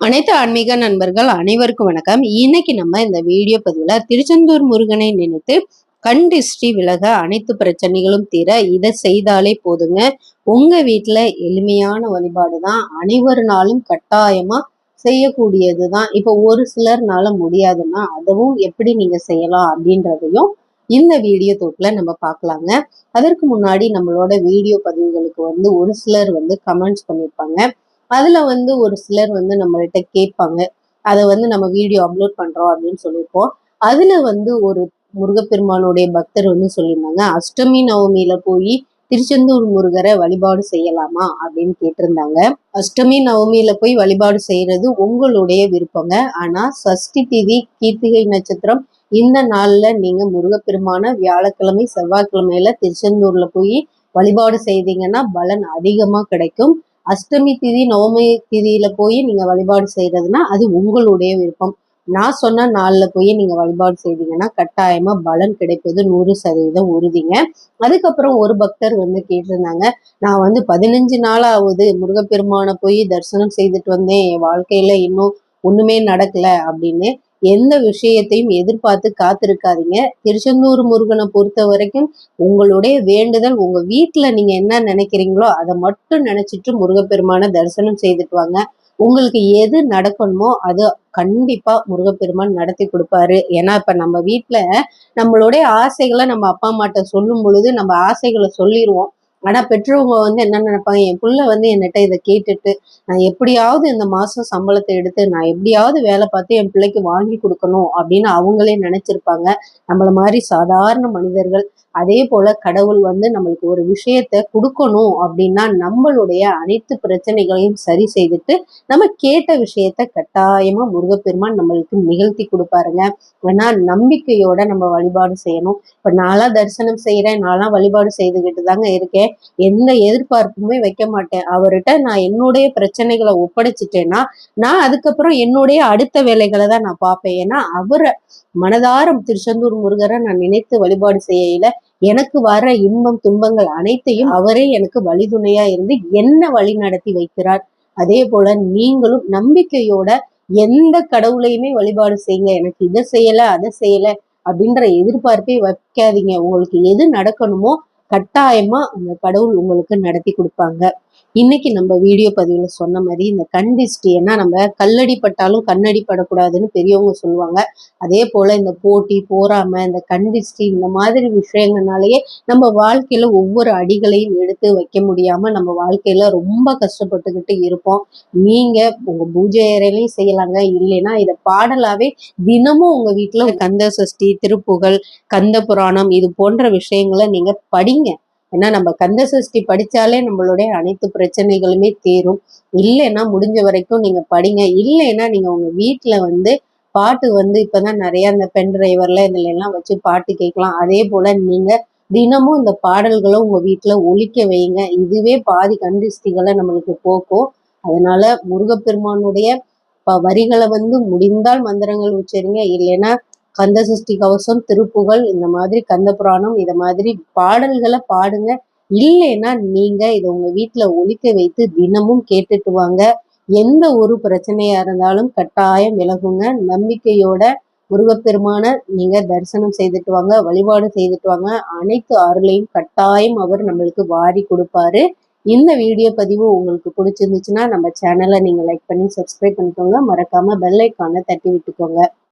அனைத்து ஆன்மீக நண்பர்கள் அனைவருக்கும் வணக்கம். இன்னைக்கு நம்ம இந்த வீடியோ பதிவுல திருச்செந்தூர் முருகனை நினைத்து கண் திருஷ்டி விலக அனைத்து பிரச்சனைகளும் தீர இதை செய்தாலே போதுங்க. உங்க வீட்டுல எளிமையான வழிபாடு தான், அனைவருனாலும் கட்டாயமா செய்யக்கூடியது தான். இப்போ ஒரு சிலர்னால முடியாதுன்னா அதுவும் எப்படி நீங்க செய்யலாம் அப்படின்றதையும் இந்த வீடியோ தொகுப்புல நம்ம பார்க்கலாங்க. அதற்கு முன்னாடி நம்மளோட வீடியோ பதிவுகளுக்கு ஒரு சிலர் கமெண்ட்ஸ் பண்ணியிருப்பாங்க. அதுல ஒரு சிலர் நம்மள்கிட்ட கேட்பாங்க. அதை நம்ம வீடியோ அப்லோட் பண்றோம் அப்படின்னு சொல்லியிருப்போம். அதுல ஒரு முருகப்பெருமானுடைய பக்தர் சொல்லியிருந்தாங்க, அஷ்டமி நவமியில போய் திருச்செந்தூர் முருகரை வழிபாடு செய்யலாமா அப்படின்னு கேட்டிருந்தாங்க. அஷ்டமி நவமியில போய் வழிபாடு செய்யறது உங்களுடைய விருப்பங்க. ஆனா சஷ்டி திதி கீர்த்திகை நட்சத்திரம் இந்த நாள்ல நீங்க முருகப்பெருமான வியாழக்கிழமை செவ்வாய்க்கிழமையில திருச்செந்தூர்ல போய் வழிபாடு செய்தீங்கன்னா பலன் அதிகமா கிடைக்கும். அஷ்டமி திதி நவமி திதியில போய் நீங்க வழிபாடு செய்யறதுன்னா அது உங்களுடைய விருப்பம். நான் சொன்ன நாள்ல போய் நீங்க வழிபாடு செய்தீங்கன்னா கட்டாயமா பலன் கிடைப்பது 100% உறுதிங்க. அதுக்கப்புறம் ஒரு பக்தர் கேட்டிருந்தாங்க, நான் 15 நாளாவது முருகப்பெருமானை போய் தரிசனம் செய்துட்டு வந்தேன், என் வாழ்க்கையில இன்னும் ஒண்ணுமே நடக்கல அப்படின்னு. எந்த விஷயத்தையும் எதிர்பார்த்து காத்திருக்காதீங்க. திருச்செந்தூர் முருகனை பொறுத்த வரைக்கும் உங்களுடைய வேண்டுதல், உங்க வீட்டுல நீங்க என்ன நினைக்கிறீங்களோ அதை மட்டும் நினைச்சிட்டு முருகப்பெருமான தரிசனம் செய்துட்டு வாங்க. உங்களுக்கு எது நடக்கணுமோ அது கண்டிப்பா முருகப்பெருமான் நடத்தி கொடுப்பாரு. ஏன்னா இப்ப நம்ம வீட்டுல நம்மளுடைய ஆசைகளை நம்ம அப்பா அம்மாட்ட சொல்லும் பொழுது நம்ம ஆசைகளை சொல்லிடுவோம். ஆனா பெற்றவங்க என்ன நினைப்பாங்க, என் புள்ள என்கிட்ட இதை கேட்டுட்டு நான் எப்படியாவது இந்த மாசம் சம்பளத்தை எடுத்து நான் எப்படியாவது வேலை பார்த்து என் பிள்ளைக்கு வாங்கி கொடுக்கணும் அப்படின்னு அவங்களே நினைச்சிருப்பாங்க. நம்மள மாதிரி சாதாரண மனிதர்கள். அதே போல கடவுள் நம்மளுக்கு ஒரு விஷயத்த கொடுக்கணும் அப்படின்னா நம்மளுடைய அனைத்து பிரச்சனைகளையும் சரி செய்துட்டு நம்ம கேட்ட விஷயத்த கட்டாயமா முருகப்பெருமான் நம்மளுக்கு நிகழ்த்தி கொடுப்பாருங்க. ஏன்னா நம்பிக்கையோட நம்ம வழிபாடு செய்யணும். இப்ப நான்லாம் தரிசனம் செய்யறேன், நான்லாம் வழிபாடு செய்துகிட்டு தாங்க இருக்கேன். எந்த எதிர்பார்ப்புமே வைக்க மாட்டேன். அவர்கிட்ட நான் என்னுடைய பிரச்சனைகளை ஒப்படைச்சிட்டேன்னா நான் அதுக்கப்புறம் என்னுடைய அடுத்த வேலைகளை தான் நான் பார்ப்பேன். ஏன்னா அவரை மனதார திருச்செந்தூர் முருகரை நான் நினைத்து வழிபாடு செய்யல எனக்கு வர இன்பம் துன்பங்கள் அனைத்தையும் அவரே எனக்கு வழிதுணையா இருந்து என்ன வழி நடத்தி வைக்கிறார். அதே போல நீங்களும் நம்பிக்கையோட எந்த கடவுளையுமே வழிபாடு செய்யுங்க. எனக்கு இதை செய்யல அதை செய்யல அப்படின்ற எதிர்பார்ப்பே வைக்காதீங்க. உங்களுக்கு எது நடக்கணுமோ கட்டாயமா அந்த கடவுள் உங்களுக்கு நடத்தி கொடுப்பாங்க. இன்னைக்கு நம்ம வீடியோ பதிவுல சொன்ன மாதிரி இந்த கண் திஷ்டி, ஏன்னா நம்ம கல்லடி பட்டாலும் கண்ணடி படக்கூடாதுன்னு பெரியவங்க சொல்லுவாங்க. அதே போல இந்த போட்டி போறாம இந்த கண் திஷ்டி இந்த மாதிரி விஷயங்கள்னாலேயே நம்ம வாழ்க்கையில ஒவ்வொரு அடிகளையும் எடுத்து வைக்க முடியாம நம்ம வாழ்க்கையில ரொம்ப கஷ்டப்பட்டுக்கிட்டு இருப்போம். நீங்க உங்க பூஜை அறையிலையும் செய்யலாங்க. இல்லைன்னா இதை பாடலாவே தினமும் உங்க வீட்டுல கந்த சஷ்டி, திருப்புகழ், கந்த புராணம் இது போன்ற விஷயங்களை நீங்க படிங்க. ஏன்னா நம்ம கந்த சஷ்டி படிச்சாலே நம்மளுடைய அனைத்து பிரச்சனைகளுமே தீரும். இல்லைன்னா முடிஞ்ச வரைக்கும் நீங்க படிங்க. இல்லைன்னா நீங்க உங்க வீட்டுல பாட்டு இப்பதான் நிறைய இந்த பென் டிரைவர்ல இதுல எல்லாம் வச்சு பாட்டு கேட்கலாம். அதே போல நீங்க தினமும் இந்த பாடல்களை உங்க வீட்டுல ஒலிக்க வைங்க. இதுவே பாதி கந்திஷ்டிகளை நம்மளுக்கு போக்கும். அதனால முருகப்பெருமானுடைய வரிகளை முடிந்தால் மந்திரங்கள் உச்சரிங்க. இல்லைன்னா கந்த சஷ்டி கவசம், திருப்புகழ், இந்த மாதிரி கந்த புராணம் இத மாதிரி பாடல்களை பாடுங்க. இல்லைன்னா நீங்க இதை உங்க வீட்டுல ஒலிக்க வைத்து தினமும் கேட்டுட்டு வாங்க. எந்த ஒரு பிரச்சனையா இருந்தாலும் கட்டாயம் விலகுங்க. நம்பிக்கையோட முருகப்பெருமான நீங்க தரிசனம் செய்துட்டு வாங்க, வழிபாடு செய்துட்டு வாங்க. அனைத்து அருளையும் கட்டாயம் அவர் நம்மளுக்கு வாரி கொடுப்பாரு. இந்த வீடியோ பதிவு உங்களுக்கு பிடிச்சிருந்துச்சுன்னா நம்ம சேனலை நீங்க லைக் பண்ணி சப்ஸ்கிரைப் பண்ணிக்கோங்க. மறக்காம பெல் ஐக்கானை தட்டி விட்டுக்கோங்க.